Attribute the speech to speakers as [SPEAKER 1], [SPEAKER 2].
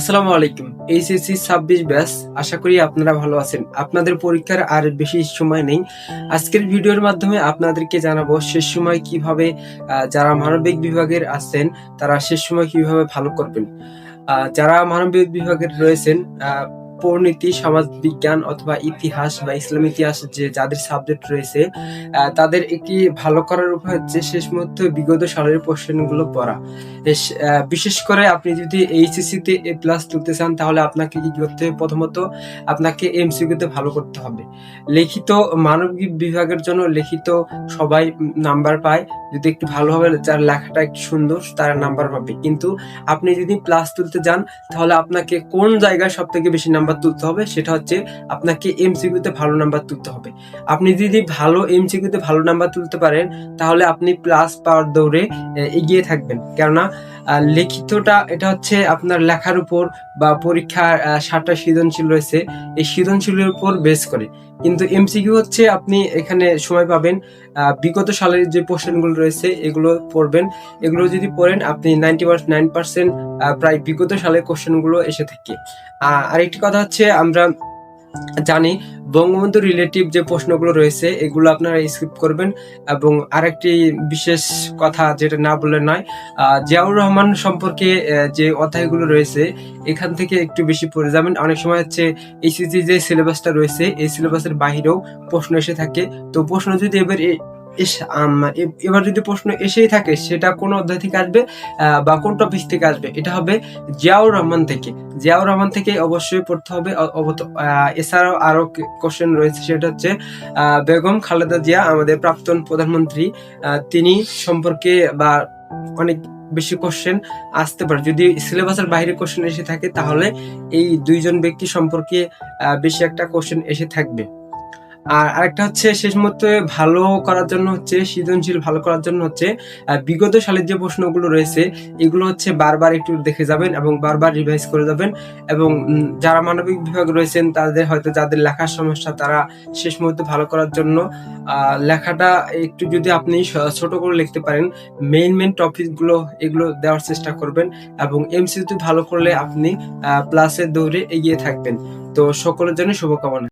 [SPEAKER 1] আসসালামু আলাইকুম। HSC ২৬ batch, আশা করি আপনারা ভালো আছেন। আপনাদের পরীক্ষার আর বেশি সময় নেই। আজকের ভিডিওর মাধ্যমে আপনাদেরকে জানাবো শেষ সময় কিভাবে যারা মানবিক বিভাগের আছেন তারা শেষ সময় কিভাবে ভালো করবেন। যারা মানবিক বিভাগের রয়েছেন, পরিণীতি, সমাজ বিজ্ঞান অথবা ইতিহাস বা ইসলাম ইতিহাস যাদের সাবজেক্ট রয়েছে, তাদের একটি ভালো করার উপায় হচ্ছে শেষ মুহূর্তে বিগত সালের কোশ্চেনগুলো পড়া। বিশেষ করে আপনি যদি এইচএসসি তে A+ তুলতে চান তাহলে আপনাকে কি করতে হবে? প্রথমত আপনাকে এমসিকিউ তে ভালো করতে হবে। লিখিত মানবিক বিভাগের জন্য লিখিত সবাই নাম্বার পায়। যদি একটু ভালোভাবে যার লেখাটা একটু সুন্দর তারা নাম্বার পাবে। কিন্তু আপনি যদি প্লাস তুলতে যান তাহলে আপনাকে কোন জায়গায় সবথেকে বেশি নাম্বার তুলতে হবে সেটা হচ্ছে আপনাকে এমসিকিউ তে ভালো নাম্বার তুলতে হবে। আপনি যদি ভালো এমসিকিউ তে ভালো নাম্বার তুলতে পারেন তাহলে আপনি প্লাস পাওয়ার দৌড়ে এগিয়ে থাকবেন। কেননা লিখিতটা এটা হচ্ছে আপনার লেখার উপর বা পরীক্ষার ৭টা সৃজনশীল রয়েছে, এই সৃজনশীলের উপর বেস করে। কিন্তু এমসিকিউ হচ্ছে আপনি এখানে সময় পাবেন বিগত সালের যে কোশ্চেনগুলো রয়েছে এগুলো পড়বেন। এগুলো যদি পড়েন আপনি 99% প্রায় বিগত সালের কোশ্চেনগুলো এসে থাকে। আরেকটি কথা হচ্ছে আমরা জানি বঙ্গবন্ধু রিলেটিভ যে প্রশ্নগুলো রয়েছে এগুলো আপনারা স্কিপ করবেন। এবং আরেকটি বিশেষ কথা যেটা না বললে নয়, জিয়াউর রহমান সম্পর্কে যে অধ্যায়গুলো রয়েছে এখান থেকে একটু বেশি পড়ে যাবেন। অনেক সময় হচ্ছে এইচএসসি যে সিলেবাসটা রয়েছে এই সিলেবাসের বাহিরেও প্রশ্ন এসে থাকে। তো প্রশ্ন যদি এবার যদি প্রশ্ন এসেই থাকে সেটা কোন অধ্যায় থেকে আসবে বা কোন টপিক থেকে আসবে, এটা হবে জিয়াউর রহমান থেকে। জিয়াউর রহমান থেকে অবশ্যই পড়তে হবে। এছাড়াও আরো কোশ্চেন রয়েছে, সেটা হচ্ছে বেগম খালেদা জিয়া আমাদের প্রাক্তন প্রধানমন্ত্রী, তিনি সম্পর্কে বা অনেক বেশি কোশ্চেন আসতে পারে। যদি সিলেবাসের বাইরে কোশ্চেন এসে থাকে তাহলে এই দুইজন ব্যক্তি সম্পর্কে বেশি একটা কোশ্চেন এসে থাকবে। আর আরেকটা হচ্ছে শেষ মুহূর্তে ভালো করার জন্য হচ্ছে সৃজনশীল ভালো করার জন্য হচ্ছে বিগত সালের যে প্রশ্নগুলো রয়েছে এগুলো হচ্ছে বারবার একটু দেখে যাবেন এবং বারবার রিভাইজ করে যাবেন। এবং যারা মানবিক বিভাগ রয়েছেন তাদের হয়তো যাদের লেখার সমস্যা তারা শেষ মুহূর্তে ভালো করার জন্য লেখাটা একটু যদি আপনি ছোট করে লিখতে পারেন, মেইন টপিকগুলো এগুলো দেওয়ার চেষ্টা করবেন এবং এমসিকিউ ভালো করলে আপনি প্লাসের দৌড়ে এগিয়ে থাকবেন। তো সকলের জন্য শুভকামনা।